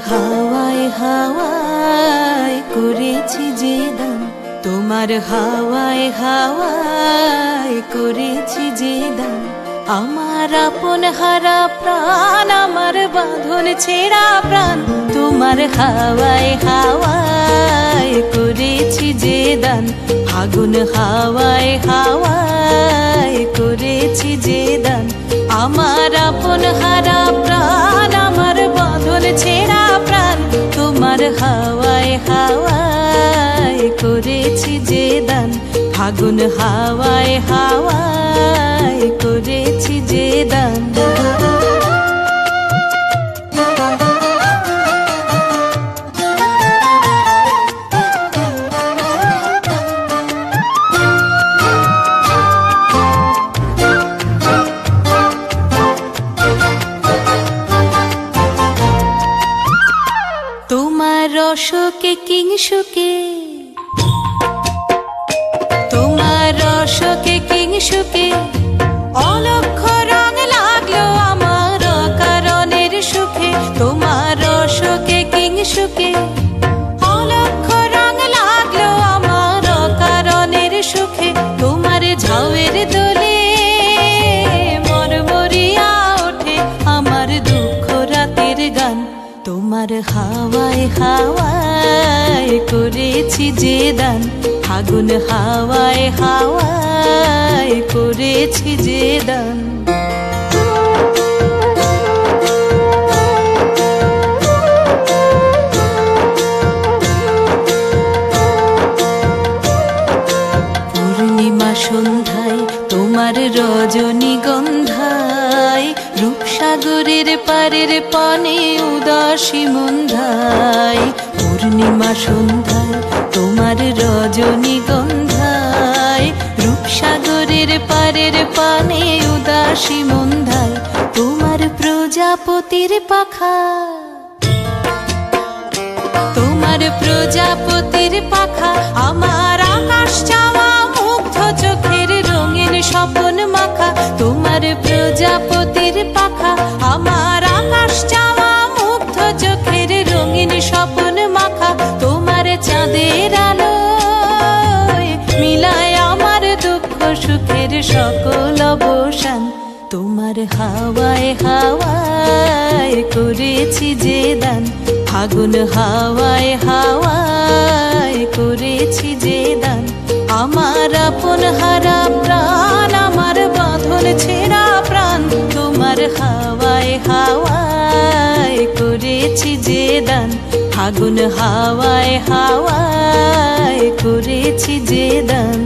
হাওয়ায় হাওয়ায় করেছি যে দান, তোমার হাওয়ায় হাওয়ায় করেছি যে দান। আমার আপন হারা প্রাণ, আমার বাঁধন ছেঁড়া প্রাণ, তোমার হাওয়ায় হাওয়ায় করেছি যে দান। ফাগুন হাওয়ায় হাওয়ায় করেছি যে দান। আমার আপন হারা প্রাণ, আমার বাঁধন ছেঁড়া প্রাণ, তোমার হাওয়ায় হাওয়ায় করেছি যে দান। ফাগুন হাওয়ায় হাওয়ায় করেছি যে দান। তোমার রসকে কিংসুকে, তোমার রসকে কিংসুকে অলক্ষ রং লাগলো আমার কারণের সুখে। তোমার রসকে কিংসুকে অলক্ষ রং লাগলো আমার কারণের সুখে। তোমার ঝাউয়ের দোলে মরমরিয়া ওঠে আমার দুঃখ রাতের গান। তোমার হাওয়ায় হাওয়ায় করেছি যে দান। ফাগুন হাওয়ায় হাওয়ায় করেছি যে দান। পূর্ণিমা সন্ধ্যায় তোমার রজনীগন্ধায়, রূপসাগরের পারের পানে উদাসী মন্ধায়। পূর্ণিমা সন্ধ্যায় তোমার রজনীগন্ধায়, রূপসাগরের পারের পানে উদাসী মন্ধায়। তোমার প্রজাপতির পাখা, তোমার প্রজাপতির পাখা আমার আকাশ চাওয়া মুগ্ধ চোখের রঙিন স্বপন মাখা। তোমার প্রজাপতির পাখা আমার আকাশ চাওয়া মুগ্ধ চোখের রঙিন স্বপন মাখা। তোমার চাঁদের আলোয় মিলায় আমার দুঃখ সুখের সকল অবসান। তোমার হাওয়ায় হাওয়ায় করেছি যে দান। ফাগুন হাওয়ায় হাওয়ায় করেছি যে দান। আমার আপন হারা প্রাণ, আমার বাঁধন ছেঁড়া প্রাণ, তোমার হাওয়ায় হাওয়ায় করেছি যে দান। ফাগুন হাওয়ায় হাওয়ায় করেছি যে দান।